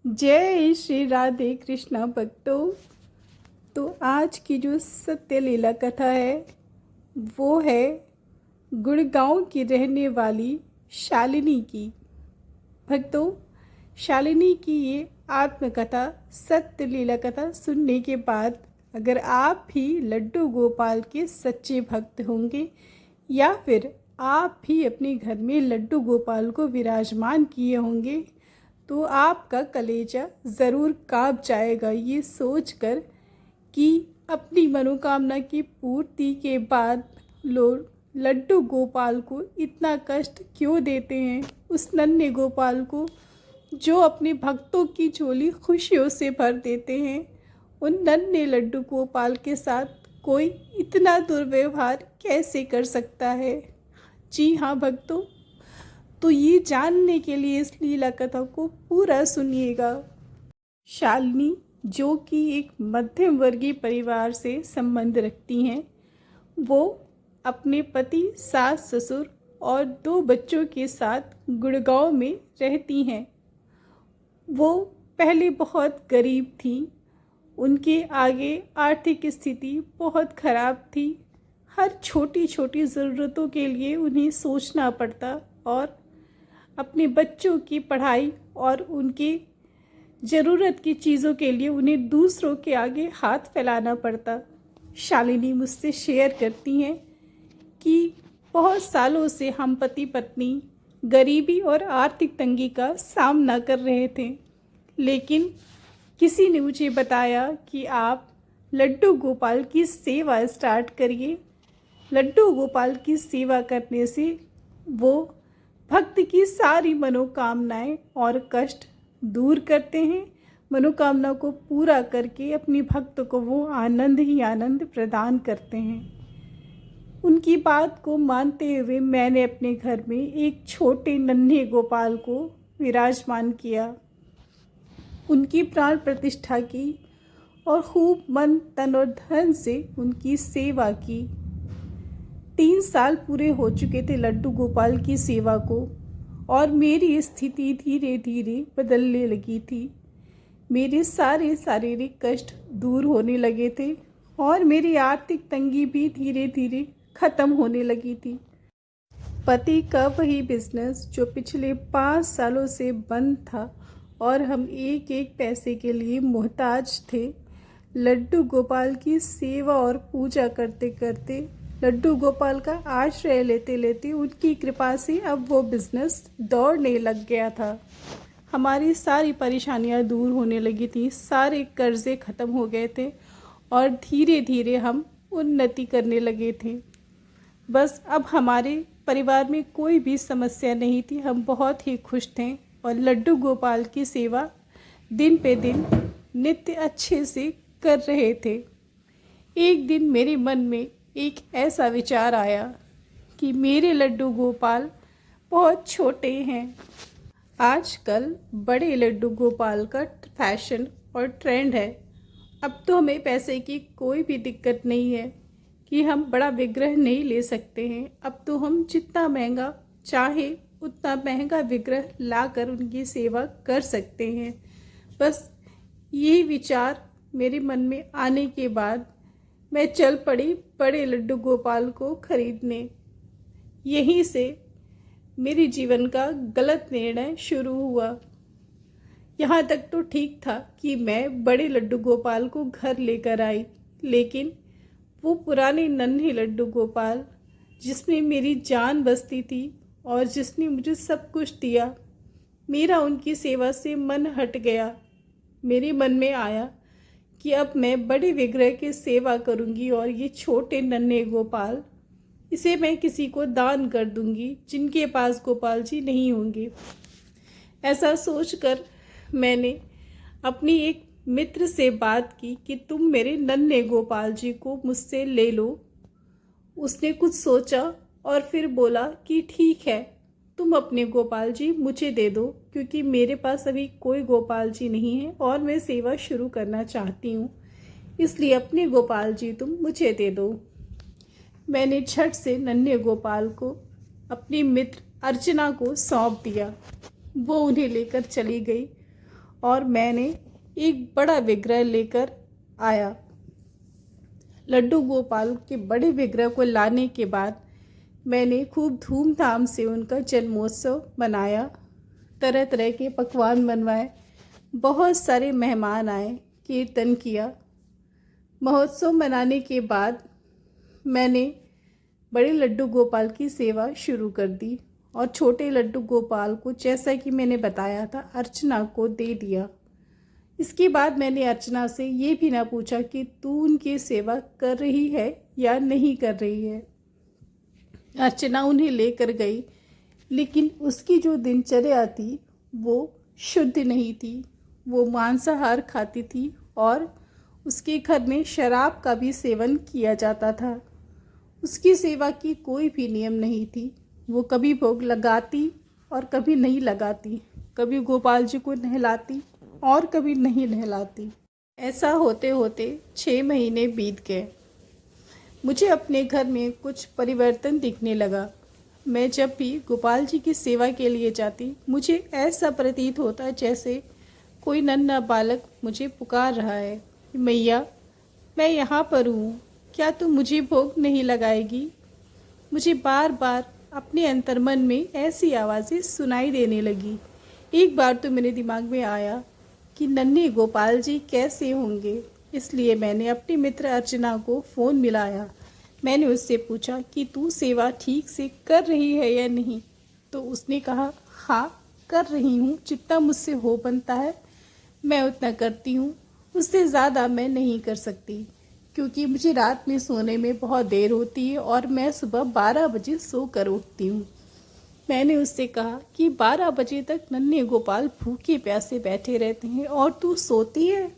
जय श्री राधे कृष्णा भक्तों। तो आज की जो सत्य लीला कथा है वो है गुड़गांव की रहने वाली शालिनी की। भक्तों, शालिनी की ये आत्मकथा सत्य लीला कथा सुनने के बाद अगर आप भी लड्डू गोपाल के सच्चे भक्त होंगे या फिर आप भी अपने घर में लड्डू गोपाल को विराजमान किए होंगे तो आपका कलेजा ज़रूर काँप जाएगा ये सोचकर कि अपनी मनोकामना की पूर्ति के बाद लोग लड्डू गोपाल को इतना कष्ट क्यों देते हैं। उस नन्हे गोपाल को जो अपने भक्तों की झोली खुशियों से भर देते हैं, उन नन्हे लड्डू गोपाल के साथ कोई इतना दुर्व्यवहार कैसे कर सकता है। जी हाँ भक्तों, तो ये जानने के लिए इस लीला कथा को पूरा सुनिएगा। शालिनी जो कि एक मध्यम वर्गीय परिवार से संबंध रखती हैं, वो अपने पति, सास, ससुर और 2 बच्चों के साथ गुड़गांव में रहती हैं। वो पहले बहुत गरीब थी, उनके आगे आर्थिक स्थिति बहुत ख़राब थी। हर छोटी छोटी ज़रूरतों के लिए उन्हें सोचना पड़ता और अपने बच्चों की पढ़ाई और उनकी ज़रूरत की चीज़ों के लिए उन्हें दूसरों के आगे हाथ फैलाना पड़ता। शालिनी मुझसे शेयर करती हैं कि बहुत सालों से हम पति पत्नी गरीबी और आर्थिक तंगी का सामना कर रहे थे, लेकिन किसी ने मुझे बताया कि आप लड्डू गोपाल की सेवा स्टार्ट करिए। लड्डू गोपाल की सेवा करने से वो भक्त की सारी मनोकामनाएं और कष्ट दूर करते हैं। मनोकामना को पूरा करके अपने भक्त को वो आनंद ही आनंद प्रदान करते हैं। उनकी बात को मानते हुए मैंने अपने घर में एक छोटे नन्हे गोपाल को विराजमान किया, उनकी प्राण प्रतिष्ठा की और खूब मन तन और धन से उनकी सेवा की। 3 साल पूरे हो चुके थे लड्डू गोपाल की सेवा को और मेरी स्थिति धीरे धीरे बदलने लगी थी। मेरे सारे शारीरिक कष्ट दूर होने लगे थे और मेरी आर्थिक तंगी भी धीरे धीरे ख़त्म होने लगी थी। पति का वही बिजनेस जो पिछले 5 सालों से बंद था और हम एक एक पैसे के लिए मोहताज थे। लड्डू गोपाल की सेवा और पूजा करते करते, लड्डू गोपाल का आश्रय लेते लेते उनकी कृपा से अब वो बिज़नेस दौड़ने लग गया था। हमारी सारी परेशानियां दूर होने लगी थी, सारे कर्जे ख़त्म हो गए थे और धीरे धीरे हम उन्नति करने लगे थे। बस अब हमारे परिवार में कोई भी समस्या नहीं थी, हम बहुत ही खुश थे और लड्डू गोपाल की सेवा दिन पे दिन नित्य अच्छे से कर रहे थे। एक दिन मेरे मन में एक ऐसा विचार आया कि मेरे लड्डू गोपाल बहुत छोटे हैं। आजकल बड़े लड्डू गोपाल का फैशन और ट्रेंड है। अब तो हमें पैसे की कोई भी दिक्कत नहीं है कि हम बड़ा विग्रह नहीं ले सकते हैं। अब तो हम जितना महंगा चाहे उतना महंगा विग्रह लाकर उनकी सेवा कर सकते हैं। बस यही विचार मेरे मन में आने के बाद मैं चल पड़ी बड़े लड्डू गोपाल को खरीदने। यहीं से मेरे जीवन का गलत निर्णय शुरू हुआ। यहाँ तक तो ठीक था कि मैं बड़े लड्डू गोपाल को घर लेकर आई, लेकिन वो पुराने नन्हे लड्डू गोपाल जिसमें मेरी जान बसती थी और जिसने मुझे सब कुछ दिया, मेरा उनकी सेवा से मन हट गया। मेरे मन में आया कि अब मैं बड़े विग्रह की सेवा करूंगी और ये छोटे नन्हे गोपाल, इसे मैं किसी को दान कर दूंगी जिनके पास गोपाल जी नहीं होंगे। ऐसा सोचकर मैंने अपनी एक मित्र से बात की कि तुम मेरे नन्हे गोपाल जी को मुझसे ले लो। उसने कुछ सोचा और फिर बोला कि ठीक है, तुम अपने गोपाल जी मुझे दे दो, क्योंकि मेरे पास अभी कोई गोपाल जी नहीं है और मैं सेवा शुरू करना चाहती हूँ, इसलिए अपने गोपाल जी तुम मुझे दे दो। मैंने झट से नन्हे गोपाल को अपनी मित्र अर्चना को सौंप दिया। वो उन्हें लेकर चली गई और मैंने एक बड़ा विग्रह लेकर आया। लड्डू गोपाल के बड़े विग्रह को लाने के बाद मैंने खूब धूमधाम से उनका जन्मोत्सव मनाया। तरह तरह के पकवान बनवाए, बहुत सारे मेहमान आए, कीर्तन किया। महोत्सव मनाने के बाद मैंने बड़े लड्डू गोपाल की सेवा शुरू कर दी और छोटे लड्डू गोपाल को, जैसा कि मैंने बताया था, अर्चना को दे दिया। इसके बाद मैंने अर्चना से ये भी ना पूछा कि तू उनकी सेवा कर रही है या नहीं कर रही है। अर्चना उन्हें लेकर गई, लेकिन उसकी जो दिनचर्या थी वो शुद्ध नहीं थी। वो मांसाहार खाती थी और उसके घर में शराब का भी सेवन किया जाता था। उसकी सेवा की कोई भी नियम नहीं थी। वो कभी भोग लगाती और कभी नहीं लगाती, कभी गोपाल जी को नहलाती और कभी नहीं नहलाती। ऐसा होते होते 6 महीने बीत गए। मुझे अपने घर में कुछ परिवर्तन दिखने लगा। मैं जब भी गोपाल जी की सेवा के लिए जाती, मुझे ऐसा प्रतीत होता जैसे कोई नन्हा बालक मुझे पुकार रहा है, मैया मैं यहाँ पर हूँ, क्या तुम मुझे भोग नहीं लगाएगी। मुझे बार बार अपने अंतर्मन में ऐसी आवाज़ें सुनाई देने लगी। एक बार तो मेरे दिमाग में आया कि नन्हे गोपाल जी कैसे होंगे, इसलिए मैंने अपनी मित्र अर्चना को फ़ोन मिलाया। मैंने उससे पूछा कि तू सेवा ठीक से कर रही है या नहीं। तो उसने कहा हाँ कर रही हूँ, जितना मुझसे हो बनता है मैं उतना करती हूँ, उससे ज़्यादा मैं नहीं कर सकती, क्योंकि मुझे रात में सोने में बहुत देर होती है और मैं सुबह 12 बजे सो कर उठती हूँ। मैंने उससे कहा कि 12 बजे तक नन्हे गोपाल भूखे प्यासे बैठे रहते हैं और तू सोती है।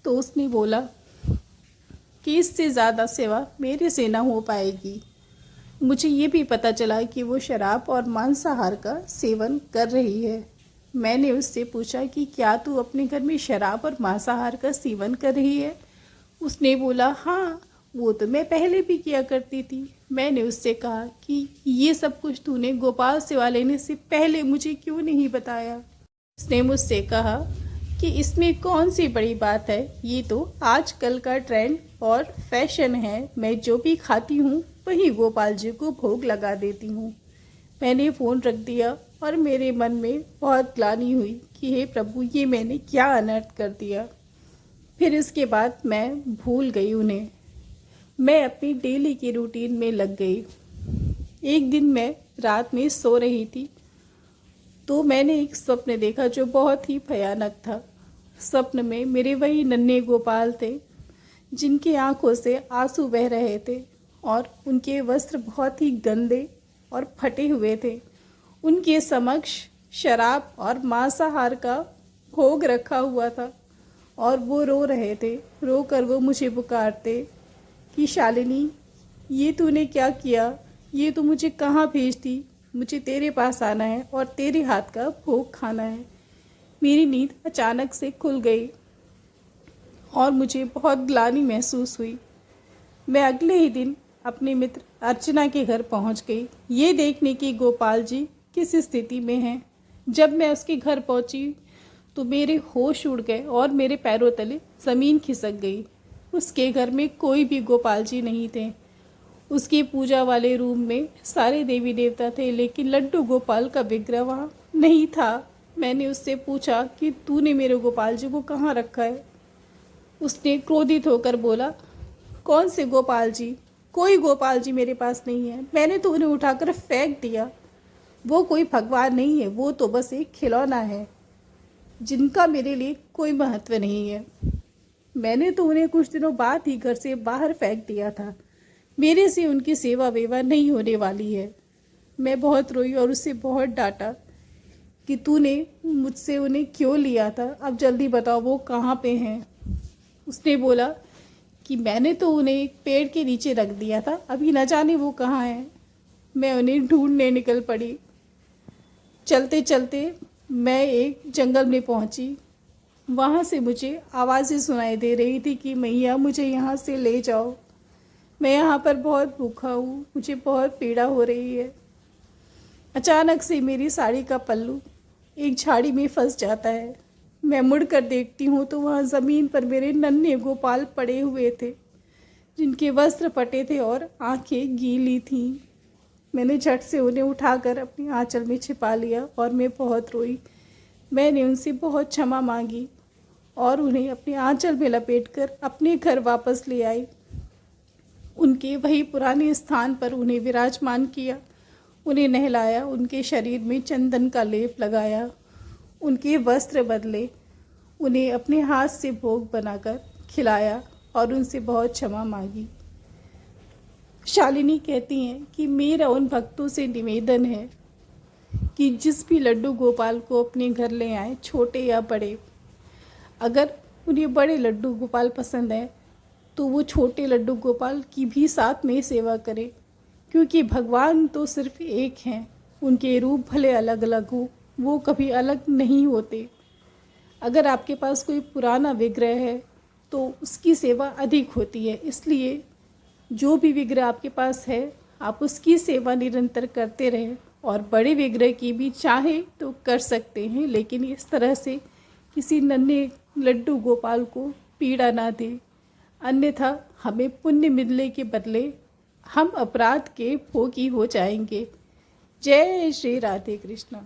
तो उसने बोला कि इससे ज़्यादा सेवा मेरे से ना हो पाएगी। मुझे ये भी पता चला कि वो शराब और मांसाहार का सेवन कर रही है। मैंने उससे पूछा कि क्या तू अपने घर में शराब और मांसाहार का सेवन कर रही है। उसने बोला हाँ, वो तो मैं पहले भी किया करती थी। मैंने उससे कहा कि ये सब कुछ तूने गोपाल सेवा लेने से पहले मुझे क्यों नहीं बताया। उसने मुझसे कहा कि इसमें कौन सी बड़ी बात है, ये तो आजकल का ट्रेंड और फैशन है। मैं जो भी खाती हूँ वही गोपाल जी को भोग लगा देती हूँ। मैंने फ़ोन रख दिया और मेरे मन में बहुत ग्लानि हुई कि हे प्रभु, ये मैंने क्या अनर्थ कर दिया। फिर इसके बाद मैं भूल गई उन्हें। मैं अपनी डेली की रूटीन में लग गई। एक दिन मैं रात में सो रही थी तो मैंने एक स्वप्न देखा जो बहुत ही भयानक था। स्वप्न में मेरे वही नन्हे गोपाल थे जिनकी आंखों से आंसू बह रहे थे और उनके वस्त्र बहुत ही गंदे और फटे हुए थे। उनके समक्ष शराब और मांसाहार का भोग रखा हुआ था और वो रो रहे थे। रो कर वो मुझे पुकारते कि शालिनी, ये तूने क्या किया, ये तू मुझे कहाँ भेजती, मुझे तेरे पास आना है और तेरे हाथ का भोग खाना है। मेरी नींद अचानक से खुल गई और मुझे बहुत ग्लानि महसूस हुई। मैं अगले ही दिन अपने मित्र अर्चना के घर पहुंच गई, ये देखने की गोपाल जी किस स्थिति में हैं। जब मैं उसके घर पहुंची तो मेरे होश उड़ गए और मेरे पैरों तले ज़मीन खिसक गई। उसके घर में कोई भी गोपाल जी नहीं थे। उसकी पूजा वाले रूम में सारे देवी देवता थे, लेकिन लड्डू गोपाल का विग्रह वहाँ नहीं था। मैंने उससे पूछा कि तूने मेरे गोपाल जी को कहाँ रखा है। उसने क्रोधित होकर बोला, कौन से गोपाल जी, कोई गोपाल जी मेरे पास नहीं है। मैंने तो उन्हें उठाकर फेंक दिया। वो कोई भगवान नहीं है, वो तो बस एक खिलौना है जिनका मेरे लिए कोई महत्व नहीं है। मैंने तो उन्हें कुछ दिनों बाद ही घर से बाहर फेंक दिया था। मेरे से उनकी सेवा वेवा नहीं होने वाली है। मैं बहुत रोई और उसे बहुत डांटा कि तूने मुझसे उन्हें क्यों लिया था, अब जल्दी बताओ वो कहाँ पे हैं। उसने बोला कि मैंने तो उन्हें एक पेड़ के नीचे रख दिया था, अभी न जाने वो कहाँ हैं। मैं उन्हें ढूंढने निकल पड़ी। चलते चलते मैं एक जंगल में पहुंची। वहाँ से मुझे आवाज़ें सुनाई दे रही थी कि मैया मुझे यहाँ से ले जाओ, मैं यहाँ पर बहुत भूखा हूँ, मुझे बहुत पीड़ा हो रही है। अचानक से मेरी साड़ी का पल्लू एक झाड़ी में फंस जाता है। मैं मुड़कर देखती हूँ तो वहाँ ज़मीन पर मेरे नन्हे गोपाल पड़े हुए थे, जिनके वस्त्र फटे थे और आंखें गीली थीं। मैंने झट से उन्हें उठाकर अपनी आंचल में छिपा लिया और मैं बहुत रोई। मैंने उनसे बहुत क्षमा मांगी और उन्हें अपने आंचल में लपेटकर अपने घर वापस ले आई। उनके वही पुराने स्थान पर उन्हें विराजमान किया, उन्हें नहलाया, उनके शरीर में चंदन का लेप लगाया, उनके वस्त्र बदले, उन्हें अपने हाथ से भोग बनाकर खिलाया और उनसे बहुत क्षमा मांगी। शालिनी कहती हैं कि मेरा उन भक्तों से निवेदन है कि जिस भी लड्डू गोपाल को अपने घर ले आए, छोटे या बड़े, अगर उन्हें बड़े लड्डू गोपाल पसंद है तो वो छोटे लड्डू गोपाल की भी साथ में सेवा करें, क्योंकि भगवान तो सिर्फ एक हैं। उनके रूप भले अलग अलग हो, वो कभी अलग नहीं होते। अगर आपके पास कोई पुराना विग्रह है तो उसकी सेवा अधिक होती है, इसलिए जो भी विग्रह आपके पास है आप उसकी सेवा निरंतर करते रहें और बड़े विग्रह की भी चाहे तो कर सकते हैं, लेकिन इस तरह से किसी नन्हे लड्डू गोपाल को पीड़ा ना दें, अन्यथा हमें पुण्य मिलने के बदले हम अपराध के भोगी हो जाएंगे। जय श्री राधे कृष्णा।